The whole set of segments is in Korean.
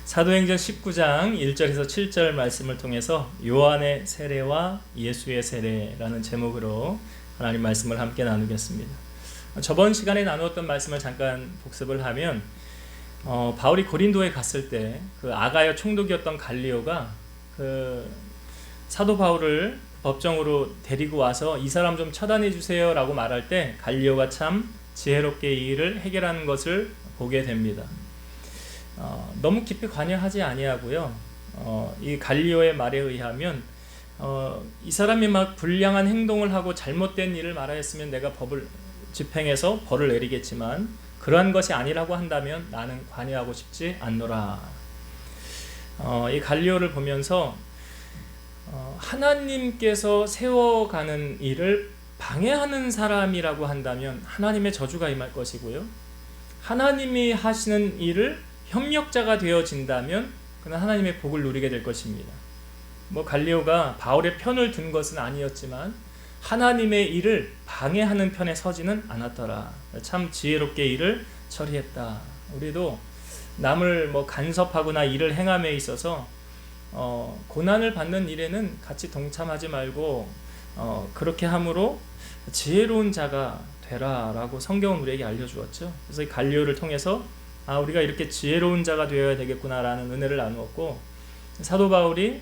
사도행전 19장 1절에서 7절 말씀을 통해서 요한의 세례와 예수의 세례라는 제목으로 하나님 말씀을 함께 나누겠습니다. 저번 시간에 나누었던 말씀을 잠깐 복습을 하면 바울이 고린도에 갔을 때 그 아가야 총독이었던 갈리오가 그 사도 바울을 법정으로 데리고 와서 이 사람 좀 처단해 주세요 라고 말할 때 갈리오가 참 지혜롭게 이 일을 해결하는 것을 보게 됩니다. 너무 깊이 관여하지 아니하고요. 이 갈리오의 말에 의하면 이 사람이 막 불량한 행동을 하고 잘못된 일을 말하였으면 내가 법을 집행해서 벌을 내리겠지만 그러한 것이 아니라고 한다면 나는 관여하고 싶지 않노라. 이 갈리오를 보면서 하나님께서 세워가는 일을 방해하는 사람이라고 한다면 하나님의 저주가 임할 것이고요. 하나님이 하시는 일을 협력자가 되어진다면 그는 하나님의 복을 누리게 될 것입니다. 갈리오가 바울의 편을 든 것은 아니었지만 하나님의 일을 방해하는 편에 서지는 않았더라. 참 지혜롭게 일을 처리했다. 우리도 남을 간섭하거나 일을 행함에 있어서 고난을 받는 일에는 같이 동참하지 말고 그렇게 함으로 지혜로운 자가 되라 라고 성경은 우리에게 알려주었죠. 그래서 이 갈리오를 통해서 우리가 이렇게 지혜로운 자가 되어야 되겠구나 라는 은혜를 나누었고, 사도 바울이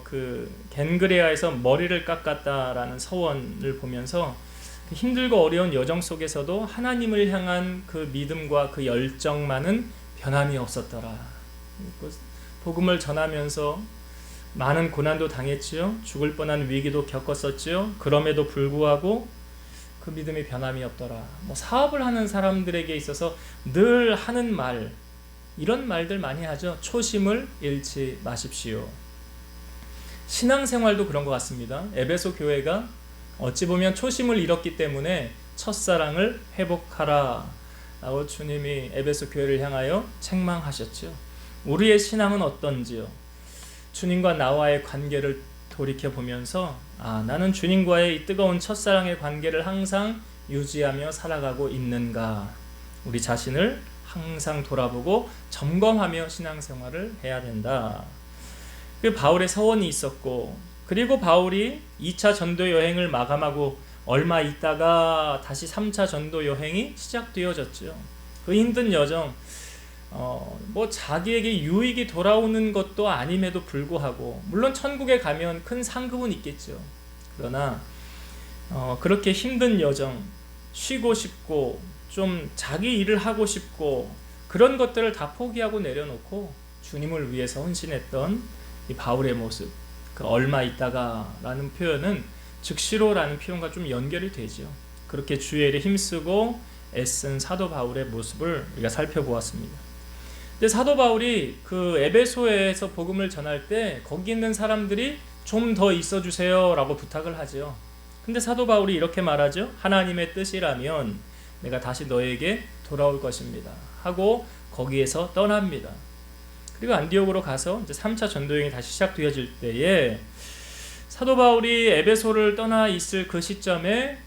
그 겐그레아에서 머리를 깎았다라는 서원을 보면서 힘들고 어려운 여정 속에서도 하나님을 향한 그 믿음과 그 열정만은 변함이 없었더라. 복음을 전하면서 많은 고난도 당했지요. 죽을 뻔한 위기도 겪었었지요. 그럼에도 불구하고 그 믿음이 변함이 없더라. 사업을 하는 사람들에게 있어서 늘 하는 말, 이런 말들 많이 하죠. 초심을 잃지 마십시오. 신앙생활도 그런 것 같습니다. 에베소 교회가 어찌 보면 초심을 잃었기 때문에 첫사랑을 회복하라 라고 주님이 에베소 교회를 향하여 책망하셨죠. 우리의 신앙은 어떤지요? 주님과 나와의 관계를 돌이켜보면서 나는 주님과의 이 뜨거운 첫사랑의 관계를 항상 유지하며 살아가고 있는가? 우리 자신을 항상 돌아보고 점검하며 신앙생활을 해야 된다. 바울의 서원이 있었고, 그리고 바울이 2차 전도 여행을 마감하고 얼마 있다가 다시 3차 전도 여행이 시작되어졌죠. 그 힘든 여정, 자기에게 유익이 돌아오는 것도 아님에도 불구하고, 물론 천국에 가면 큰 상급은 있겠죠. 그러나 그렇게 힘든 여정, 쉬고 싶고 좀 자기 일을 하고 싶고 그런 것들을 다 포기하고 내려놓고 주님을 위해서 헌신했던 이 바울의 모습, 그 얼마 있다가 라는 표현은 즉시로라는 표현과 좀 연결이 되죠. 그렇게 주의 일에 힘쓰고 애쓴 사도 바울의 모습을 우리가 살펴보았습니다. 근데 사도 바울이 그 에베소에서 복음을 전할 때 거기 있는 사람들이 좀 더 있어주세요 라고 부탁을 하죠. 근데 사도 바울이 이렇게 말하죠. 하나님의 뜻이라면 내가 다시 너에게 돌아올 것입니다 하고 거기에서 떠납니다. 그리고 안디옥으로 가서 이제 3차 전도여행이 다시 시작되어질 때에 사도 바울이 에베소를 떠나 있을 그 시점에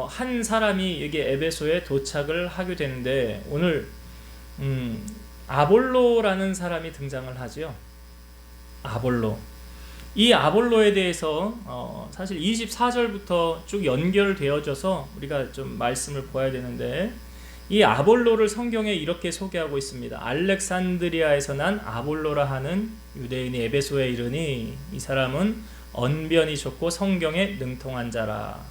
한 사람이 여기 에베소에 도착을 하게 되는데, 오늘 아볼로라는 사람이 등장을 하죠. 아볼로. 이 아볼로에 대해서 사실 24절부터 쭉 연결되어져서 우리가 좀 말씀을 보아야 되는데, 이 아볼로를 성경에 이렇게 소개하고 있습니다. 알렉산드리아에서 난 아볼로라 하는 유대인이 에베소에 이르니 이 사람은 언변이 좋고 성경에 능통한 자라.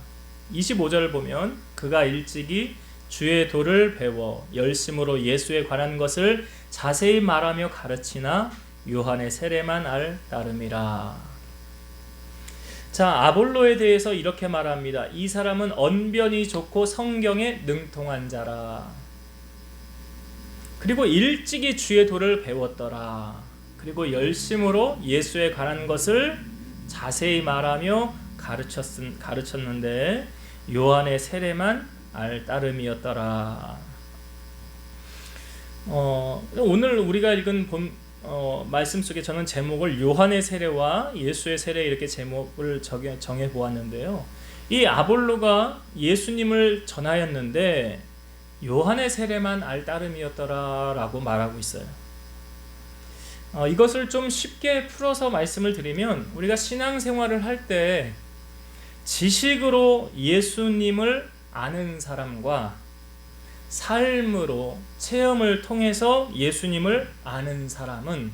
25절을 보면 그가 일찍이 주의 도를 배워 열심으로 예수에 관한 것을 자세히 말하며 가르치나 요한의 세례만 알 따름이라. 자, 아볼로에 대해서 이렇게 말합니다. 이 사람은 언변이 좋고 성경에 능통한 자라. 그리고 일찍이 주의 도를 배웠더라. 그리고 열심으로 예수에 관한 것을 자세히 말하며 가르쳤는데 요한의 세례만 알 따름이었더라. 오늘 우리가 읽은 말씀 속에 저는 제목을 요한의 세례와 예수의 세례 이렇게 제목을 정해 보았는데요. 이 아볼로가 예수님을 전하였는데 요한의 세례만 알 따름이었더라 라고 말하고 있어요. 이것을 좀 쉽게 풀어서 말씀을 드리면, 우리가 신앙생활을 할 때 지식으로 예수님을 아는 사람과 삶으로 체험을 통해서 예수님을 아는 사람은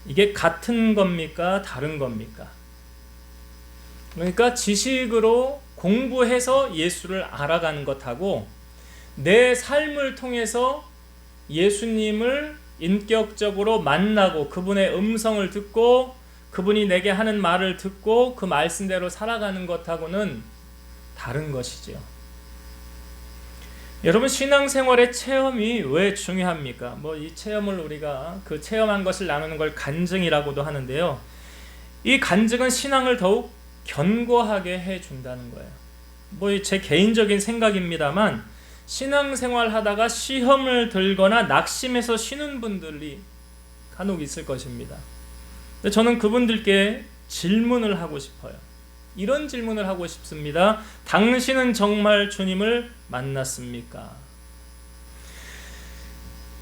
이게 같은 겁니까? 다른 겁니까? 그러니까 지식으로 공부해서 예수를 알아가는 것하고 내 삶을 통해서 예수님을 인격적으로 만나고 그분의 음성을 듣고 그분이 내게 하는 말을 듣고 그 말씀대로 살아가는 것하고는 다른 것이죠. 여러분, 신앙생활의 체험이 왜 중요합니까? 이 체험을 우리가 그 체험한 것을 나누는 걸 간증이라고도 하는데요. 이 간증은 신앙을 더욱 견고하게 해준다는 거예요. 제 개인적인 생각입니다만, 신앙생활 하다가 시험을 들거나 낙심해서 쉬는 분들이 간혹 있을 것입니다. 근데 저는 그분들께 질문을 하고 싶어요. 이런 질문을 하고 싶습니다. 당신은 정말 주님을 만났습니까?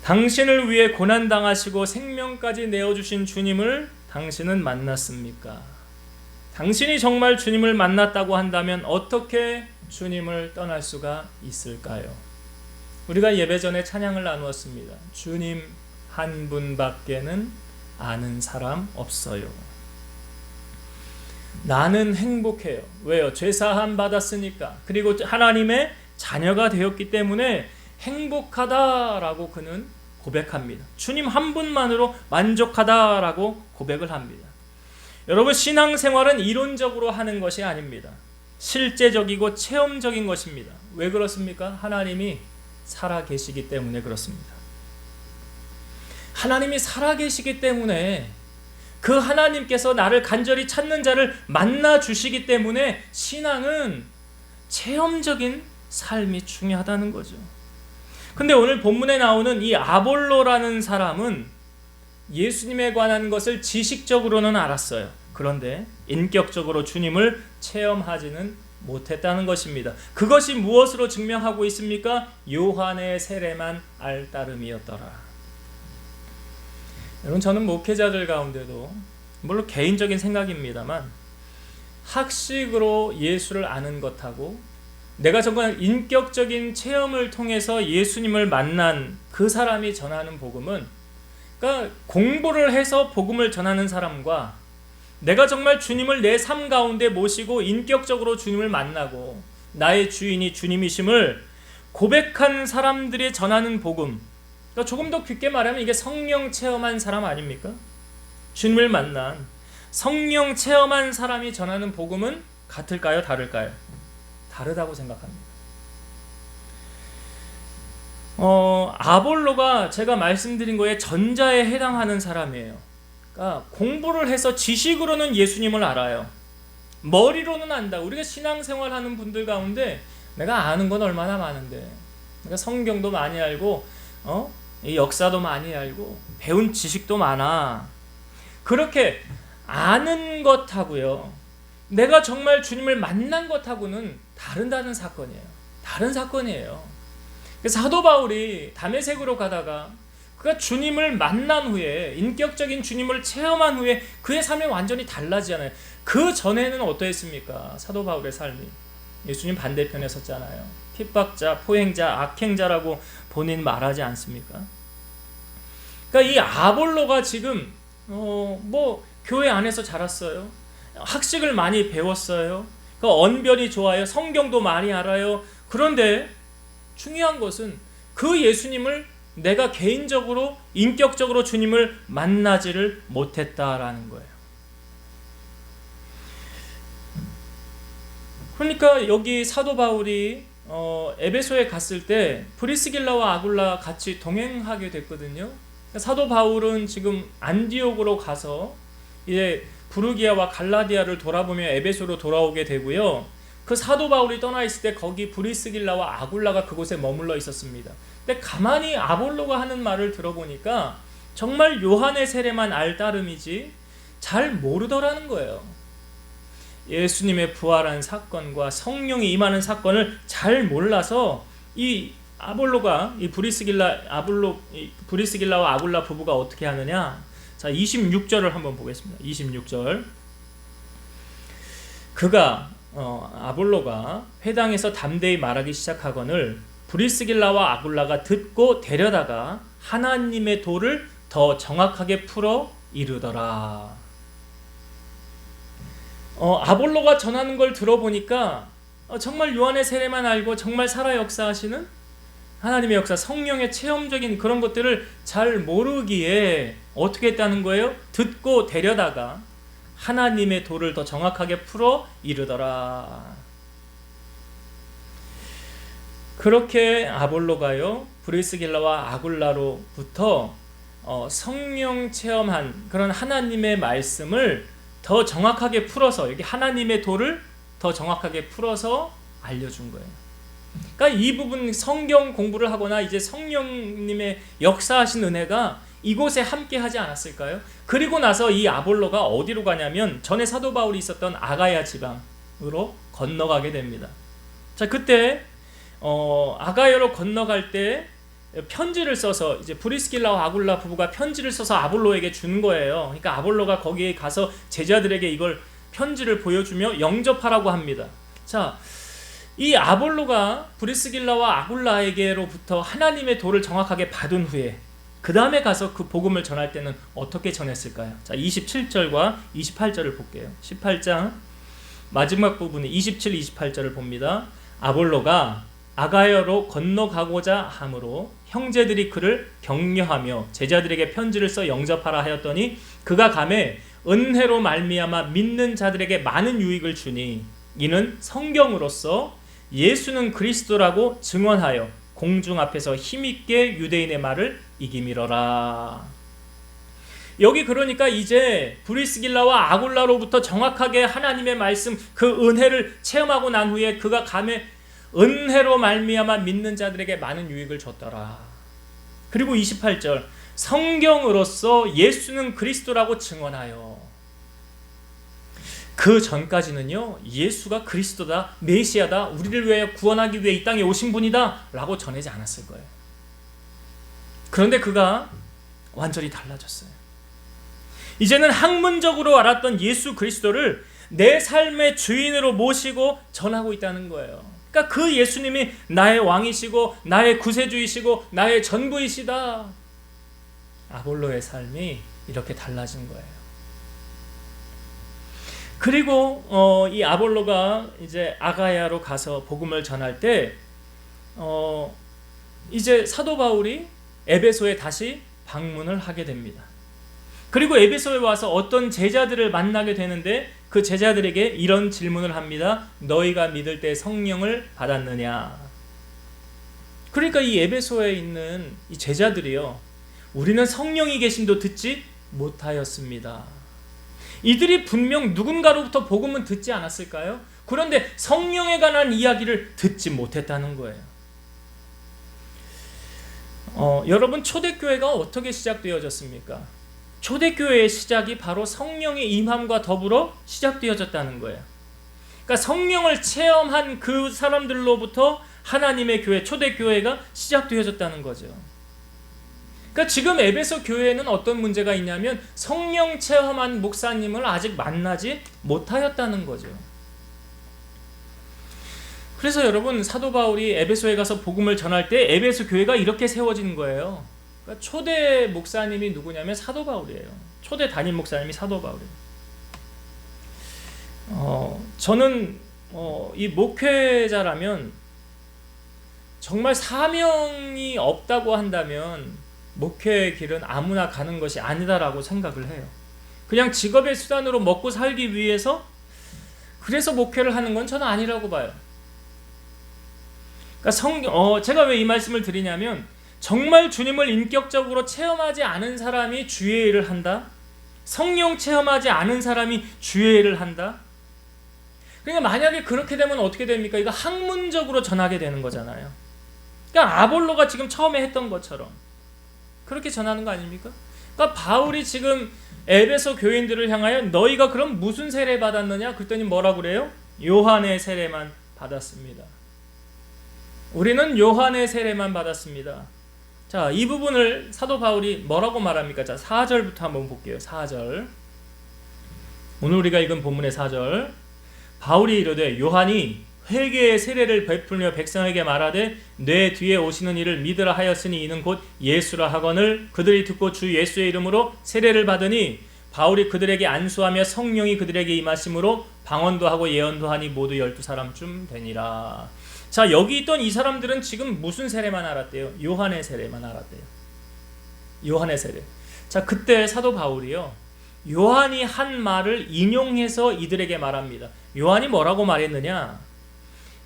당신을 위해 고난당하시고 생명까지 내어주신 주님을 당신은 만났습니까? 당신이 정말 주님을 만났다고 한다면 어떻게 주님을 떠날 수가 있을까요? 우리가 예배 전에 찬양을 나누었습니다. 주님 한 분밖에는 아는 사람 없어요. 나는 행복해요. 왜요? 죄사함 받았으니까. 그리고 하나님의 자녀가 되었기 때문에 행복하다라고 그는 고백합니다. 주님 한 분만으로 만족하다라고 고백을 합니다. 여러분, 신앙생활은 이론적으로 하는 것이 아닙니다. 실제적이고 체험적인 것입니다. 왜 그렇습니까? 하나님이 살아계시기 때문에 그렇습니다. 하나님이 살아계시기 때문에 그 하나님께서 나를 간절히 찾는 자를 만나 주시기 때문에 신앙은 체험적인 삶이 중요하다는 거죠. 근데 오늘 본문에 나오는 이 아볼로라는 사람은 예수님에 관한 것을 지식적으로는 알았어요. 그런데 인격적으로 주님을 체험하지는 못했다는 것입니다. 그것이 무엇으로 증명하고 있습니까? 요한의 세례만 알 따름이었더라. 여러분, 저는 목회자들 가운데도 물론 개인적인 생각입니다만 학식으로 예수를 아는 것하고 내가 정말 인격적인 체험을 통해서 예수님을 만난 그 사람이 전하는 복음은, 그러니까 공부를 해서 복음을 전하는 사람과 내가 정말 주님을 내 삶 가운데 모시고 인격적으로 주님을 만나고 나의 주인이 주님이심을 고백한 사람들이 전하는 복음, 그러니까 조금 더 깊게 말하면 이게 성령 체험한 사람 아닙니까? 주님을 만난 성령 체험한 사람이 전하는 복음은 같을까요? 다를까요? 다르다고 생각합니다. 아볼로가 제가 말씀드린 거에 전자에 해당하는 사람이에요. 그러니까 공부를 해서 지식으로는 예수님을 알아요. 머리로는 안다. 우리가 신앙생활하는 분들 가운데 내가 아는 건 얼마나 많은데, 내가 성경도 많이 알고 이 역사도 많이 알고 배운 지식도 많아. 그렇게 아는 것하고요, 내가 정말 주님을 만난 것하고는 다른 사건이에요. 다른 사건이에요. 사도 바울이 다메섹으로 가다가 그가 주님을 만난 후에, 인격적인 주님을 체험한 후에 그의 삶이 완전히 달라지잖아요. 그 전에는 어떠했습니까? 사도 바울의 삶이 예수님 반대편에 섰잖아요. 핍박자, 포행자, 악행자라고 본인 말하지 않습니까? 그러니까 이 아볼로가 지금 교회 안에서 자랐어요. 학식을 많이 배웠어요. 언변이 좋아요. 성경도 많이 알아요. 그런데 중요한 것은 그 예수님을 내가 개인적으로 인격적으로 주님을 만나지를 못했다라는 거예요. 그러니까 여기 사도 바울이 에베소에 갔을 때 브리스길라와 아굴라 같이 동행하게 됐거든요. 사도 바울은 지금 안디옥으로 가서 이제 부르기아와 갈라디아를 돌아보며 에베소로 돌아오게 되고요. 그 사도 바울이 떠나 있을 때 거기 브리스길라와 아굴라가 그곳에 머물러 있었습니다. 근데 가만히 아볼로가 하는 말을 들어보니까 정말 요한의 세례만 알 따름이지 잘 모르더라는 거예요. 예수님의 부활한 사건과 성령이 임하는 사건을 잘 몰라서 이 아볼로가 이 브리스길라와 아굴라 부부가 어떻게 하느냐? 자, 26절을 한번 보겠습니다. 26절. 그가 아볼로가 회당에서 담대히 말하기 시작하거늘 브리스길라와 아굴라가 듣고 데려다가 하나님의 도를 더 정확하게 풀어 이르더라. 아볼로가 전하는 걸 들어보니까 정말 요한의 세례만 알고 정말 살아 역사하시는 하나님의 역사, 성령의 체험적인 그런 것들을 잘 모르기에 어떻게 했다는 거예요? 듣고 데려다가 하나님의 도를 더 정확하게 풀어 이르더라. 그렇게 아볼로가요, 브리스길라와 아굴라로부터 성령 체험한 그런 하나님의 말씀을 더 정확하게 풀어서, 여기 하나님의 도를 더 정확하게 풀어서 알려준 거예요. 그러니까 이 부분 성경 공부를 하거나 이제 성령님의 역사하신 은혜가 이곳에 함께 하지 않았을까요? 그리고 나서 이 아볼로가 어디로 가냐면 전에 사도 바울이 있었던 아가야 지방으로 건너가게 됩니다. 자, 그때 아가야로 건너갈 때 편지를 써서 이제 브리스길라와 아굴라 부부가 편지를 써서 아볼로에게 준 거예요. 그러니까 아볼로가 거기에 가서 제자들에게 이걸 편지를 보여주며 영접하라고 합니다. 자, 이 아볼로가 브리스길라와 아굴라에게로부터 하나님의 도를 정확하게 받은 후에 그 다음에 가서 그 복음을 전할 때는 어떻게 전했을까요? 자, 27절과 28절을 볼게요. 18장 마지막 부분에 27, 28절을 봅니다. 아볼로가 아가야로 건너가고자 하므로 형제들이 그를 격려하며 제자들에게 편지를 써 영접하라 하였더니 그가 가매 은혜로 말미암아 믿는 자들에게 많은 유익을 주니 이는 성경으로서 예수는 그리스도라고 증언하여 공중 앞에서 힘있게 유대인의 말을 이기미러라. 여기 그러니까 이제 브리스길라와 아굴라로부터 정확하게 하나님의 말씀 그 은혜를 체험하고 난 후에 그가 가매 은혜로 말미암아 믿는 자들에게 많은 유익을 줬더라. 그리고 28절 성경으로서 예수는 그리스도라고 증언하여. 그 전까지는요, 예수가 그리스도다, 메시아다, 우리를 위하여 구원하기 위해 이 땅에 오신 분이다 라고 전하지 않았을 거예요. 그런데 그가 완전히 달라졌어요. 이제는 학문적으로 알았던 예수 그리스도를 내 삶의 주인으로 모시고 전하고 있다는 거예요. 그러니까 그 예수님이 나의 왕이시고 나의 구세주이시고 나의 전부이시다. 아볼로의 삶이 이렇게 달라진 거예요. 그리고 이 아볼로가 이제 아가야로 가서 복음을 전할 때 이제 사도 바울이 에베소에 다시 방문을 하게 됩니다. 그리고 에베소에 와서 어떤 제자들을 만나게 되는데 그 제자들에게 이런 질문을 합니다. 너희가 믿을 때 성령을 받았느냐? 그러니까 이 에베소에 있는 이 제자들이요, 우리는 성령이 계심도 듣지 못하였습니다. 이들이 분명 누군가로부터 복음은 듣지 않았을까요? 그런데 성령에 관한 이야기를 듣지 못했다는 거예요. 여러분, 초대교회가 어떻게 시작되어졌습니까? 초대교회의 시작이 바로 성령의 임함과 더불어 시작되어졌다는 거예요. 그러니까 성령을 체험한 그 사람들로부터 하나님의 교회, 초대교회가 시작되어졌다는 거죠. 그러니까 지금 에베소 교회에는 어떤 문제가 있냐면 성령 체험한 목사님을 아직 만나지 못하였다는 거죠. 그래서 여러분, 사도 바울이 에베소에 가서 복음을 전할 때 에베소 교회가 이렇게 세워진 거예요. 그러니까 초대 목사님이 누구냐면 사도 바울이에요. 초대 담임 목사님이 사도 바울이에요. 저는 이 목회자라면 정말 사명이 없다고 한다면 목회의 길은 아무나 가는 것이 아니다라고 생각을 해요. 그냥 직업의 수단으로 먹고 살기 위해서 그래서 목회를 하는 건 저는 아니라고 봐요. 그러니까 제가 왜 이 말씀을 드리냐면 정말 주님을 인격적으로 체험하지 않은 사람이 주의 일을 한다? 성령 체험하지 않은 사람이 주의 일을 한다? 그러니까 만약에 그렇게 되면 어떻게 됩니까? 이거 학문적으로 전하게 되는 거잖아요. 그러니까 아볼로가 지금 처음에 했던 것처럼 그렇게 전하는 거 아닙니까? 그러니까 바울이 지금 에베소 교인들을 향하여 너희가 그럼 무슨 세례 받았느냐? 그랬더니 뭐라고 그래요? 요한의 세례만 받았습니다. 우리는 요한의 세례만 받았습니다. 자, 이 부분을 사도 바울이 뭐라고 말합니까? 자, 4절부터 한번 볼게요. 4절. 오늘 우리가 읽은 본문의 4절. 바울이 이르되 요한이 회개의 세례를 베풀며 백성에게 말하되 내 뒤에 오시는 이를 믿으라 하였으니 이는 곧 예수라 하거늘 그들이 듣고 주 예수의 이름으로 세례를 받으니 바울이 그들에게 안수하며 성령이 그들에게 임하심으로 방언도 하고 예언도 하니 모두 12사람쯤 되니라. 자, 여기 있던 이 사람들은 지금 무슨 세례만 알았대요? 요한의 세례만 알았대요. 요한의 세례. 자, 그때 사도 바울이요, 요한이 한 말을 인용해서 이들에게 말합니다. 요한이 뭐라고 말했느냐?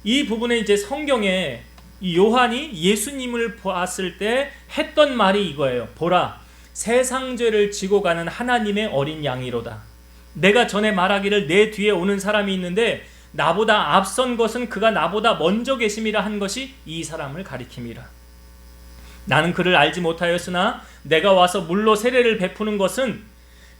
이 부분에 이제 성경에 요한이 예수님을 보았을 때 했던 말이 이거예요. 보라, 세상 죄를 지고 가는 하나님의 어린 양이로다. 내가 전에 말하기를 내 뒤에 오는 사람이 있는데 나보다 앞선 것은 그가 나보다 먼저 계심이라 한 것이 이 사람을 가리킴이라. 나는 그를 알지 못하였으나 내가 와서 물로 세례를 베푸는 것은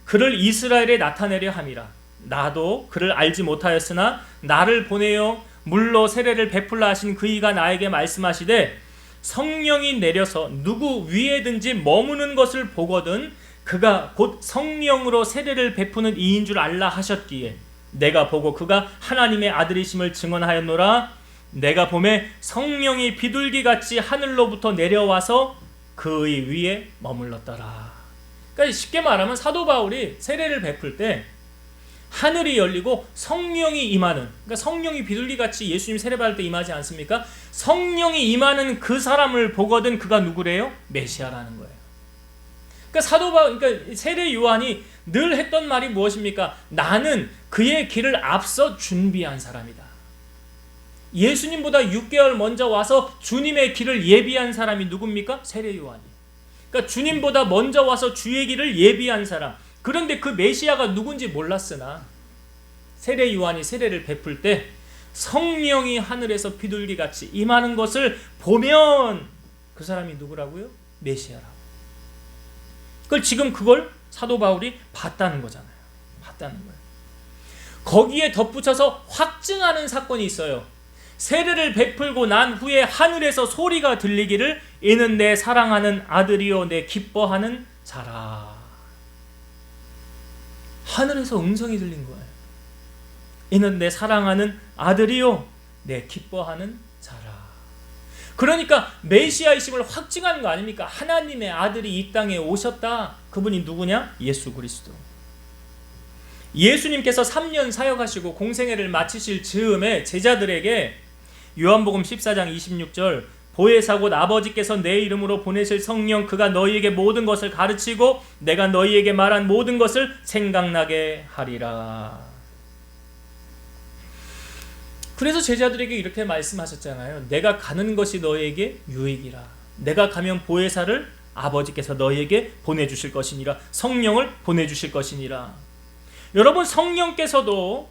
그를 이스라엘에 나타내려 함이라. 나도 그를 알지 못하였으나 나를 보내어 물로 세례를 베풀라 하신 그이가 나에게 말씀하시되 성령이 내려서 누구 위에든지 머무는 것을 보거든 그가 곧 성령으로 세례를 베푸는 이인 줄 알라 하셨기에 내가 보고 그가 하나님의 아들이심을 증언하였노라. 내가 보매 성령이 비둘기같이 하늘로부터 내려와서 그의 위에 머물렀더라. 그러니까 쉽게 말하면 사도 바울이 세례를 베풀 때 하늘이 열리고 성령이 임하는, 그러니까 성령이 비둘기같이 예수님 세례받을 때 임하지 않습니까? 성령이 임하는 그 사람을 보거든 그가 누구래요? 메시아라는 거예요. 그러니까 사도 바울, 그러니까 세례 요한이 늘 했던 말이 무엇입니까? 나는 그의 길을 앞서 준비한 사람이다. 예수님보다 6개월 먼저 와서 주님의 길을 예비한 사람이 누굽니까? 세례 요한이. 그러니까 주님보다 먼저 와서 주의 길을 예비한 사람. 그런데 그 메시아가 누군지 몰랐으나 세례 요한이 세례를 베풀 때 성령이 하늘에서 비둘기같이 임하는 것을 보면 그 사람이 누구라고요? 메시아라고. 그걸 사도 바울이 봤다는 거잖아요. 봤다는 거예요. 거기에 덧붙여서 확증하는 사건이 있어요. 세례를 베풀고 난 후에 하늘에서 소리가 들리기를 이는 내 사랑하는 아들이요 내 기뻐하는 자라. 하늘에서 음성이 들린 거예요. 이는 내 사랑하는 아들이요 내 기뻐하는 자라. 그러니까 메시아이심을 확증하는 거 아닙니까? 하나님의 아들이 이 땅에 오셨다. 그분이 누구냐? 예수 그리스도. 예수님께서 3년 사역하시고 공생애를 마치실 즈음에 제자들에게 요한복음 14장 26절 보혜사 곧 아버지께서 내 이름으로 보내실 성령 그가 너희에게 모든 것을 가르치고 내가 너희에게 말한 모든 것을 생각나게 하리라. 그래서 제자들에게 이렇게 말씀하셨잖아요. 내가 가는 것이 너희에게 유익이라. 내가 가면 보혜사를 아버지께서 너희에게 보내주실 것이니라. 성령을 보내주실 것이니라. 여러분, 성령께서도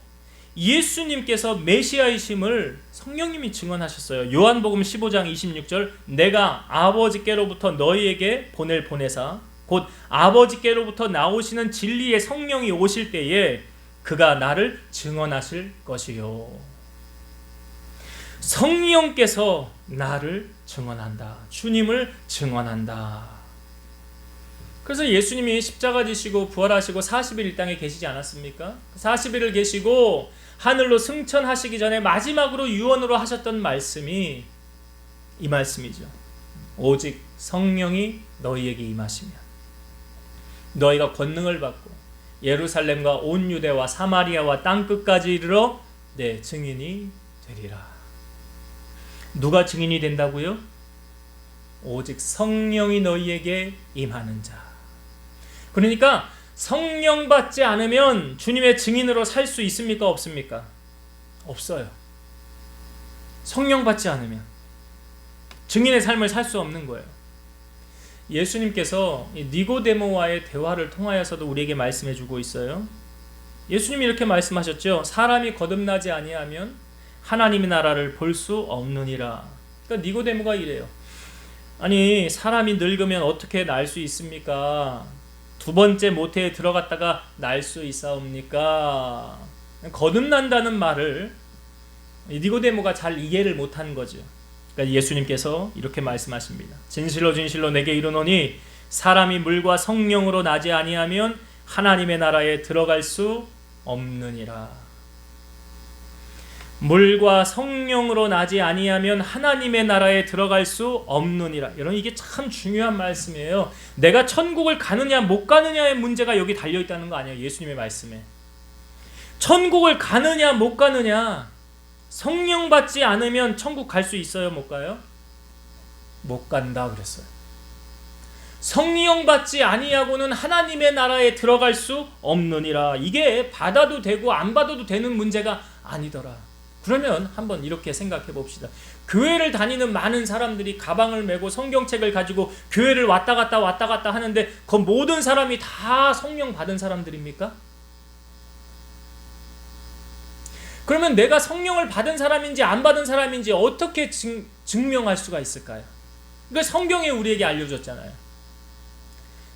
예수님께서 메시아이심을 성령님이 증언하셨어요. 요한복음 15장 26절 내가 아버지께로부터 너희에게 보내사 곧 아버지께로부터 나오시는 진리의 성령이 오실 때에 그가 나를 증언하실 것이요. 성령께서 나를 증언한다. 주님을 증언한다. 그래서 예수님이 십자가 지시고 부활하시고 40일 이 땅에 계시지 않았습니까? 40일을 계시고 하늘로 승천하시기 전에 마지막으로 유언으로 하셨던 말씀이 이 말씀이죠. 오직 성령이 너희에게 임하시면 너희가 권능을 받고 예루살렘과 온 유대와 사마리아와 땅끝까지 이르러 내 증인이 되리라. 누가 증인이 된다고요? 오직 성령이 너희에게 임하는 자. 그러니까 성령 받지 않으면 주님의 증인으로 살 수 있습니까? 없습니까? 없어요. 성령 받지 않으면 증인의 삶을 살 수 없는 거예요. 예수님께서 니고데모와의 대화를 통하여서도 우리에게 말씀해 주고 있어요. 예수님이 이렇게 말씀하셨죠. 사람이 거듭나지 아니하면 하나님의 나라를 볼 수 없느니라. 그러니까 니고데모가 이래요. 아니, 사람이 늙으면 어떻게 날 수 있습니까? 두 번째 모태에 들어갔다가 날 수 있사옵니까? 거듭난다는 말을 니고데모가 잘 이해를 못한 거죠. 그러니까 예수님께서 이렇게 말씀하십니다. 진실로 진실로 내게 이르노니 사람이 물과 성령으로 나지 아니하면 하나님의 나라에 들어갈 수 없느니라. 물과 성령으로 나지 아니하면 하나님의 나라에 들어갈 수 없느니라. 여러분, 이게 참 중요한 말씀이에요. 내가 천국을 가느냐 못 가느냐의 문제가 여기 달려있다는 거 아니에요. 예수님의 말씀에. 천국을 가느냐 못 가느냐, 성령 받지 않으면 천국 갈 수 있어요? 못 가요? 못 간다 그랬어요. 성령 받지 아니하고는 하나님의 나라에 들어갈 수 없느니라. 이게 받아도 되고 안 받아도 되는 문제가 아니더라. 그러면 한번 이렇게 생각해 봅시다. 교회를 다니는 많은 사람들이 가방을 메고 성경책을 가지고 교회를 왔다 갔다 하는데 그 모든 사람이 다 성령 받은 사람들입니까? 그러면 내가 성령을 받은 사람인지 안 받은 사람인지 어떻게 증명할 수가 있을까요? 그러니까 성경에 우리에게 알려줬잖아요.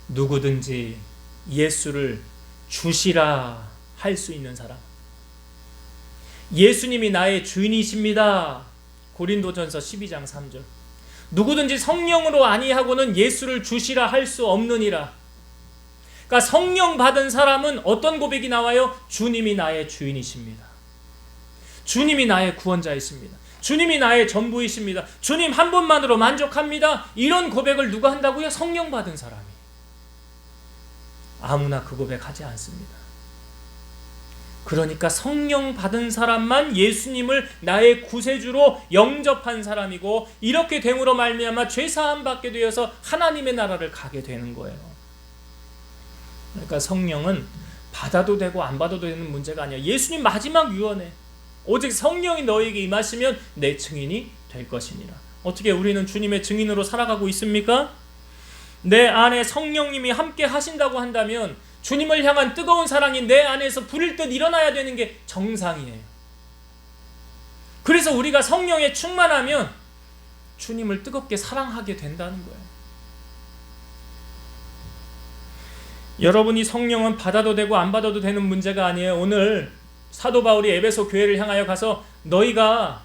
누구든지 예수를 주시라 할 수 있는 사람, 예수님이 나의 주인이십니다. 고린도전서 12장 3절. 누구든지 성령으로 아니하고는 예수를 주시라 할 수 없느니라. 그러니까 성령 받은 사람은 어떤 고백이 나와요? 주님이 나의 주인이십니다. 주님이 나의 구원자이십니다. 주님이 나의 전부이십니다. 주님 한 분만으로 만족합니다. 이런 고백을 누가 한다고요? 성령 받은 사람이. 아무나 그 고백하지 않습니다. 그러니까 성령 받은 사람만 예수님을 나의 구세주로 영접한 사람이고, 이렇게 됨으로 말미암아 죄사함 받게 되어서 하나님의 나라를 가게 되는 거예요. 그러니까 성령은 받아도 되고 안 받아도 되는 문제가 아니야. 예수님 마지막 유언에 오직 성령이 너에게 임하시면 내 증인이 될 것이니라. 어떻게 우리는 주님의 증인으로 살아가고 있습니까? 내 안에 성령님이 함께 하신다고 한다면 주님을 향한 뜨거운 사랑이 내 안에서 불일 듯 일어나야 되는 게 정상이에요. 그래서 우리가 성령에 충만하면 주님을 뜨겁게 사랑하게 된다는 거예요. 여러분이 성령은 받아도 되고 안 받아도 되는 문제가 아니에요. 오늘 사도 바울이 에베소 교회를 향하여 가서 너희가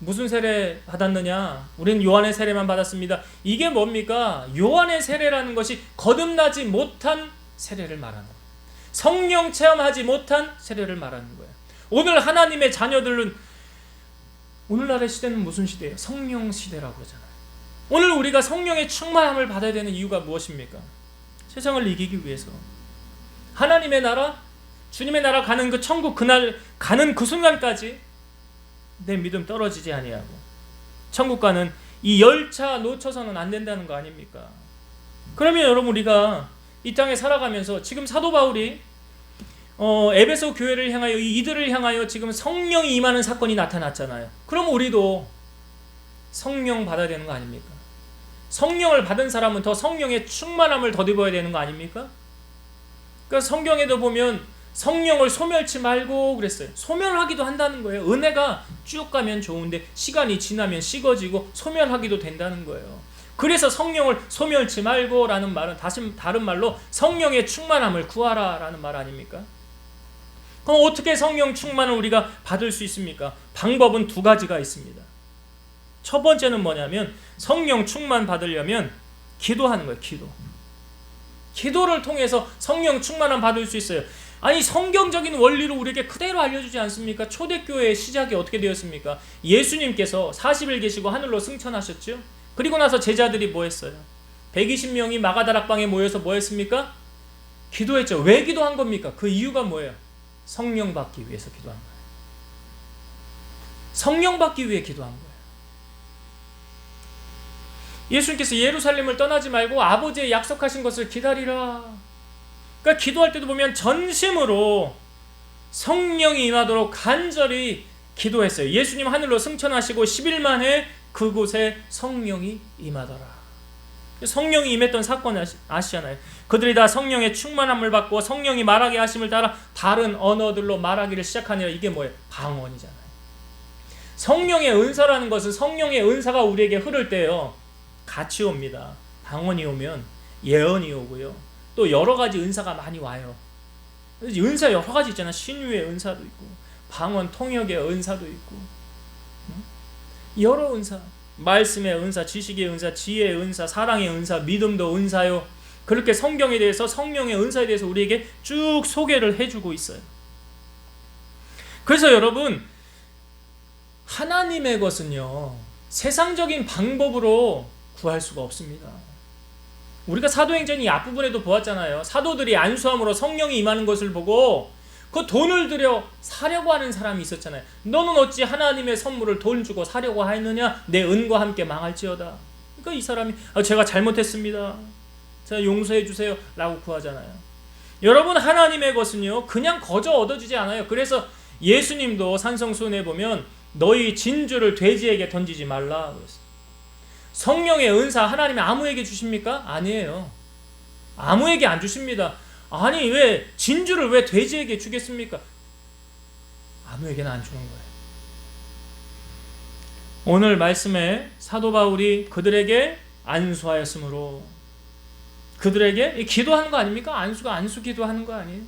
무슨 세례 받았느냐? 우리는 요한의 세례만 받았습니다. 이게 뭡니까? 요한의 세례라는 것이 거듭나지 못한 세례를 말하는 거예요. 성령 체험하지 못한 세례를 말하는 거예요. 오늘 하나님의 자녀들은, 오늘날의 시대는 무슨 시대예요? 성령 시대라고 그러잖아요. 오늘 우리가 성령의 충만함을 받아야 되는 이유가 무엇입니까? 세상을 이기기 위해서. 하나님의 나라, 주님의 나라 가는 그 천국, 그날 가는 그 순간까지 내 믿음 떨어지지 아니하고 천국 가는 이 열차 놓쳐서는 안 된다는 거 아닙니까? 그러면 여러분, 우리가 이 땅에 살아가면서 지금 사도 바울이 에베소 교회를 향하여, 이들을 향하여 지금 성령이 임하는 사건이 나타났잖아요. 그럼 우리도 성령 받아야 되는 거 아닙니까? 성령을 받은 사람은 더 성령의 충만함을 덧입어야 되는 거 아닙니까? 그러니까 성경에도 보면 성령을 소멸치 말고 그랬어요. 소멸하기도 한다는 거예요. 은혜가 쭉 가면 좋은데 시간이 지나면 식어지고 소멸하기도 된다는 거예요. 그래서 성령을 소멸치 말고 라는 말은 다른 말로 성령의 충만함을 구하라 라는 말 아닙니까? 그럼 어떻게 성령 충만을 우리가 받을 수 있습니까? 방법은 두 가지가 있습니다. 첫 번째는 뭐냐면, 성령 충만 받으려면 기도하는 거예요. 기도를 통해서 성령 충만함 받을 수 있어요. 아니, 성경적인 원리로 우리에게 그대로 알려주지 않습니까? 초대교회의 시작이 어떻게 되었습니까? 예수님께서 40일 계시고 하늘로 승천하셨죠? 그리고 나서 제자들이 뭐 했어요? 120명이 마가다락방에 모여서 뭐 했습니까? 기도했죠. 왜 기도한 겁니까? 그 이유가 뭐예요? 성령 받기 위해서 기도한 거예요. 성령 받기 위해 기도한 거예요. 예수님께서 예루살렘을 떠나지 말고 아버지의 약속하신 것을 기다리라. 그러니까 기도할 때도 보면 전심으로 성령이 임하도록 간절히 기도했어요. 예수님 하늘로 승천하시고 10일 만에 그곳에 성령이 임하더라. 성령이 임했던 사건 아시잖아요. 그들이 다 성령의 충만함을 받고 성령이 말하게 하심을 따라 다른 언어들로 말하기를 시작하니라. 이게 뭐예요? 방언이잖아요. 성령의 은사라는 것은, 성령의 은사가 우리에게 흐를 때요, 같이 옵니다. 방언이 오면 예언이 오고요, 또 여러 가지 은사가 많이 와요. 은사 여러 가지 있잖아요. 신유의 은사도 있고 방언 통역의 은사도 있고, 여러 은사. 말씀의 은사, 지식의 은사, 지혜의 은사, 사랑의 은사, 믿음도 은사요. 그렇게 성경에 대해서, 성령의 은사에 대해서 우리에게 쭉 소개를 해주고 있어요. 그래서 여러분, 하나님의 것은요, 세상적인 방법으로 구할 수가 없습니다. 우리가 사도행전 이 앞부분에도 보았잖아요. 사도들이 안수함으로 성령이 임하는 것을 보고 그 돈을 들여 사려고 하는 사람이 있었잖아요. 너는 어찌 하나님의 선물을 돈 주고 사려고 하였느냐? 내 은과 함께 망할지어다. 그러니까 이 사람이 제가 잘못했습니다, 제가 용서해 주세요 라고 구하잖아요. 여러분, 하나님의 것은요 그냥 거저 얻어주지 않아요. 그래서 예수님도 산성수훈에 보면 너희 진주를 돼지에게 던지지 말라 그랬어요. 성령의 은사 하나님이 아무에게 주십니까? 아니에요. 아무에게 안 주십니다. 아니, 왜 진주를 왜 돼지에게 주겠습니까? 아무에게나 안 주는 거예요. 오늘 말씀에 사도 바울이 그들에게 안수하였으므로, 그들에게 기도하는 거 아닙니까? 안수 기도하는 거 아니에요?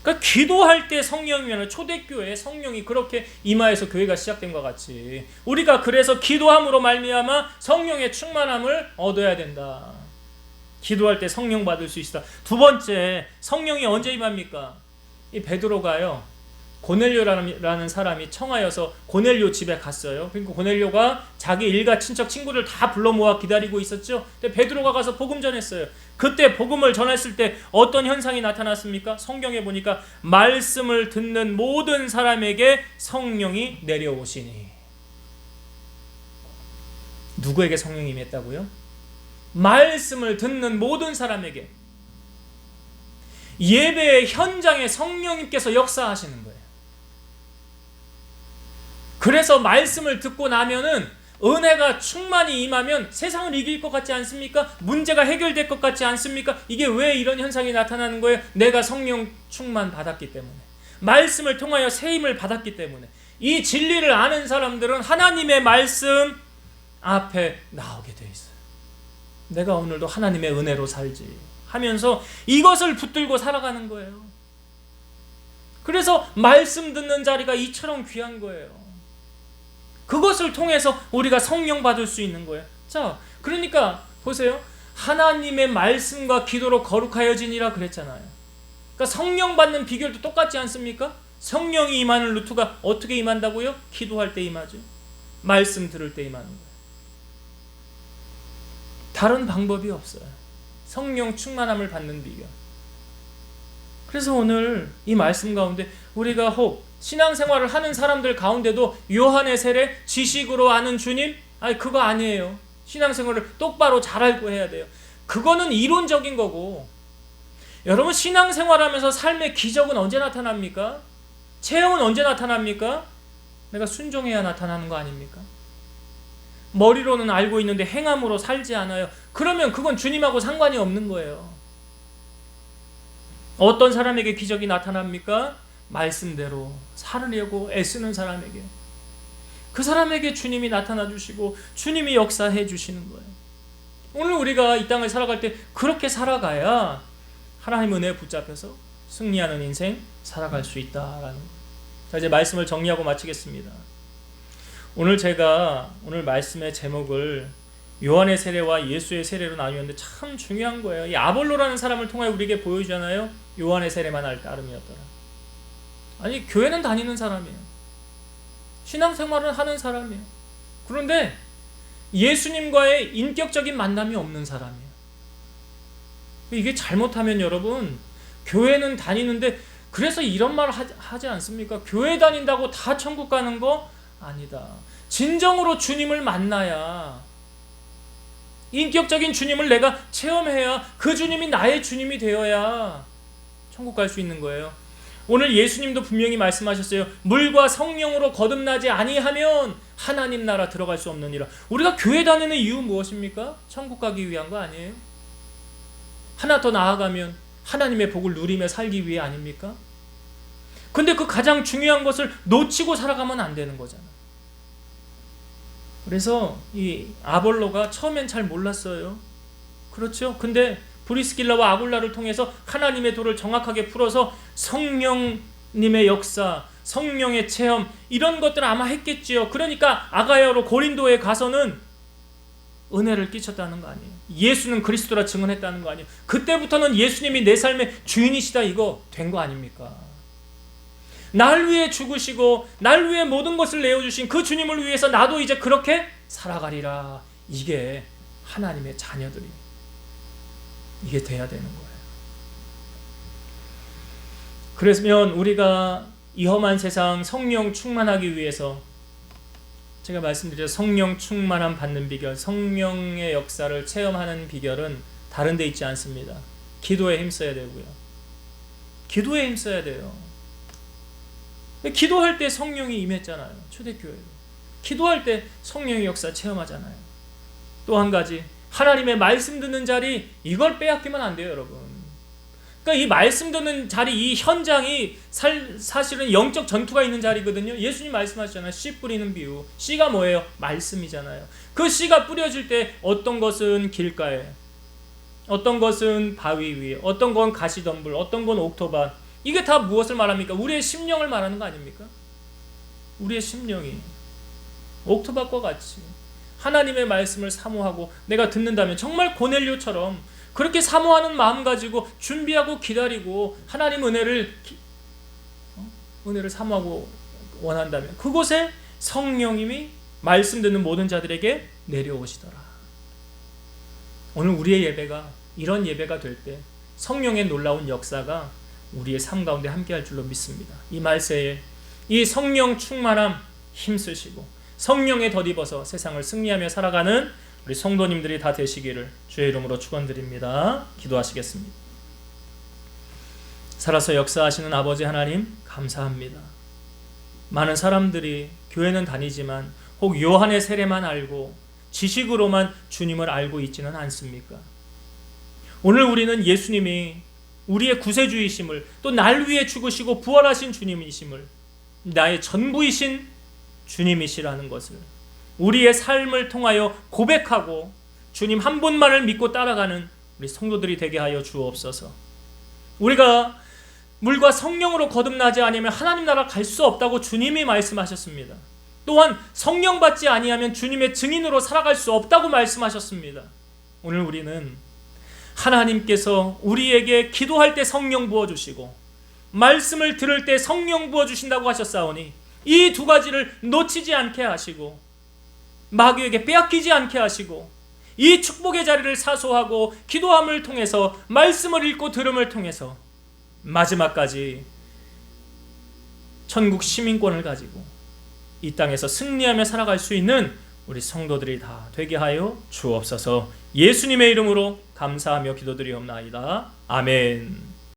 그러니까 기도할 때 성령이면 초대교회에 성령이 그렇게 임하여서 교회가 시작된 것 같이 우리가 그래서 기도함으로 말미암아 성령의 충만함을 얻어야 된다. 기도할 때 성령 받을 수 있다. 두 번째, 성령이 언제 임합니까? 이 베드로가요, 고넬료라는 사람이 청하여서 고넬료 집에 갔어요. 그러니까 고넬료가 자기 일가 친척 친구들 다 불러 모아 기다리고 있었죠. 근데 베드로가 가서 복음 전했어요. 그때 복음을 전했을 때 어떤 현상이 나타났습니까? 성경에 보니까 말씀을 듣는 모든 사람에게 성령이 내려오시니. 누구에게 성령이 임했다고요? 말씀을 듣는 모든 사람에게. 예배의 현장에 성령님께서 역사하시는 거예요. 그래서 말씀을 듣고 나면은 은혜가 충만히 임하면 세상을 이길 것 같지 않습니까? 문제가 해결될 것 같지 않습니까? 이게 왜 이런 현상이 나타나는 거예요? 내가 성령 충만 받았기 때문에, 말씀을 통하여 세임을 받았기 때문에. 이 진리를 아는 사람들은 하나님의 말씀 앞에 나오게 돼 있어요. 내가 오늘도 하나님의 은혜로 살지 하면서 이것을 붙들고 살아가는 거예요. 그래서 말씀 듣는 자리가 이처럼 귀한 거예요. 그것을 통해서 우리가 성령 받을 수 있는 거예요. 자, 그러니까 보세요. 하나님의 말씀과 기도로 거룩하여지니라 그랬잖아요. 그러니까 성령 받는 비결도 똑같지 않습니까? 성령이 임하는 루트가 어떻게 임한다고요? 기도할 때 임하죠. 말씀 들을 때 임하는 거예요. 다른 방법이 없어요. 성령 충만함을 받는 비결. 그래서 오늘 이 말씀 가운데 우리가 혹 신앙생활을 하는 사람들 가운데도 요한의 세례 지식으로 아는 주님? 아니, 그거 아니에요. 신앙생활을 똑바로 잘 알고 해야 돼요. 그거는 이론적인 거고. 여러분, 신앙생활하면서 삶의 기적은 언제 나타납니까? 체험은 언제 나타납니까? 내가 순종해야 나타나는 거 아닙니까? 머리로는 알고 있는데 행함으로 살지 않아요. 그러면 그건 주님하고 상관이 없는 거예요. 어떤 사람에게 기적이 나타납니까? 말씀대로 살으려고 애쓰는 사람에게. 그 사람에게 주님이 나타나 주시고 주님이 역사해 주시는 거예요. 오늘 우리가 이 땅을 살아갈 때 그렇게 살아가야 하나님 은혜에 붙잡혀서 승리하는 인생 살아갈 수 있다라는 거예요. 자, 이제 말씀을 정리하고 마치겠습니다. 오늘 말씀의 제목을 요한의 세례와 예수의 세례로 나누었는데 참 중요한 거예요. 이 아볼로라는 사람을 통해 우리에게 보여주잖아요. 요한의 세례만 할 따름이었더라. 아니, 교회는 다니는 사람이에요. 신앙생활은 하는 사람이에요. 그런데 예수님과의 인격적인 만남이 없는 사람이에요. 이게 잘못하면 여러분, 교회는 다니는데, 그래서 이런 말 하지 않습니까? 교회 다닌다고 다 천국 가는 거 아니다. 진정으로 주님을 만나야, 인격적인 주님을 내가 체험해야 그 주님이 나의 주님이 되어야 천국 갈 수 있는 거예요. 오늘 예수님도 분명히 말씀하셨어요. 물과 성령으로 거듭나지 아니하면 하나님 나라 들어갈 수 없느니라. 우리가 교회 다니는 이유 무엇입니까? 천국 가기 위한 거 아니에요? 하나 더 나아가면 하나님의 복을 누리며 살기 위해 아닙니까? 근데 그 가장 중요한 것을 놓치고 살아가면 안 되는 거잖아요. 그래서 이 아볼로가 처음엔 잘 몰랐어요. 그렇죠? 근데 브리스길라와 아굴라를 통해서 하나님의 도를 정확하게 풀어서 성령님의 역사, 성령의 체험, 이런 것들을 아마 했겠지요. 그러니까 아가야로 고린도에 가서는 은혜를 끼쳤다는 거 아니에요? 예수는 그리스도라 증언했다는 거 아니에요? 그때부터는 예수님이 내 삶의 주인이시다 이거 된 거 아닙니까? 날 위해 죽으시고 날 위해 모든 것을 내어주신 그 주님을 위해서 나도 이제 그렇게 살아가리라. 이게 하나님의 자녀들이 이게 돼야 되는 거예요. 그러면 우리가 이 험한 세상 성령 충만하기 위해서 제가 말씀드린 성령 충만함 받는 비결, 성령의 역사를 체험하는 비결은 다른 데 있지 않습니다. 기도에 힘써야 되고요. 기도에 힘써야 돼요. 기도할 때 성령이 임했잖아요. 초대교회로. 기도할 때 성령의 역사 체험하잖아요. 또 한 가지, 하나님의 말씀 듣는 자리, 이걸 빼앗기면 안 돼요, 여러분. 그러니까 이 말씀 듣는 자리, 이 현장이 사실은 영적 전투가 있는 자리거든요. 예수님 말씀하셨잖아요. 씨 뿌리는 비유. 씨가 뭐예요? 말씀이잖아요. 그 씨가 뿌려질 때 어떤 것은 길가에, 어떤 것은 바위 위에, 어떤 건 가시덤불, 어떤 건 옥토밭. 이게 다 무엇을 말합니까? 우리의 심령을 말하는 거 아닙니까? 우리의 심령이 옥토밭과 같이 하나님의 말씀을 사모하고 내가 듣는다면 정말 고넬료처럼 그렇게 사모하는 마음 가지고 준비하고 기다리고 하나님 은혜를 사모하고 원한다면 그곳에 성령님이 말씀 듣는 모든 자들에게 내려오시더라. 오늘 우리의 예배가 이런 예배가 될 때 성령의 놀라운 역사가 우리의 삶 가운데 함께할 줄로 믿습니다. 이 말세에 이 성령 충만함 힘쓰시고 성령에 덧입어서 세상을 승리하며 살아가는 우리 성도님들이 다 되시기를 주의 이름으로 축원드립니다. 기도하시겠습니다. 살아서 역사하시는 아버지 하나님 감사합니다. 많은 사람들이 교회는 다니지만 혹 요한의 세례만 알고 지식으로만 주님을 알고 있지는 않습니까? 오늘 우리는 예수님이 우리의 구세주이심을, 또 날 위해 죽으시고 부활하신 주님이심을, 나의 전부이신 주님이시라는 것을 우리의 삶을 통하여 고백하고 주님 한 분만을 믿고 따라가는 우리 성도들이 되게 하여 주옵소서. 우리가 물과 성령으로 거듭나지 아니하면 하나님 나라 갈 수 없다고 주님이 말씀하셨습니다. 또한 성령 받지 아니하면 주님의 증인으로 살아갈 수 없다고 말씀하셨습니다. 오늘 우리는 하나님께서 우리에게 기도할 때 성령 부어주시고 말씀을 들을 때 성령 부어주신다고 하셨사오니 이 두 가지를 놓치지 않게 하시고 마귀에게 빼앗기지 않게 하시고 이 축복의 자리를 사소하고 기도함을 통해서 말씀을 읽고 들음을 통해서 마지막까지 천국 시민권을 가지고 이 땅에서 승리하며 살아갈 수 있는 우리 성도들이 다 되게 하여 주옵소서. 예수님의 이름으로 감사하며 기도드리옵나이다. 아멘.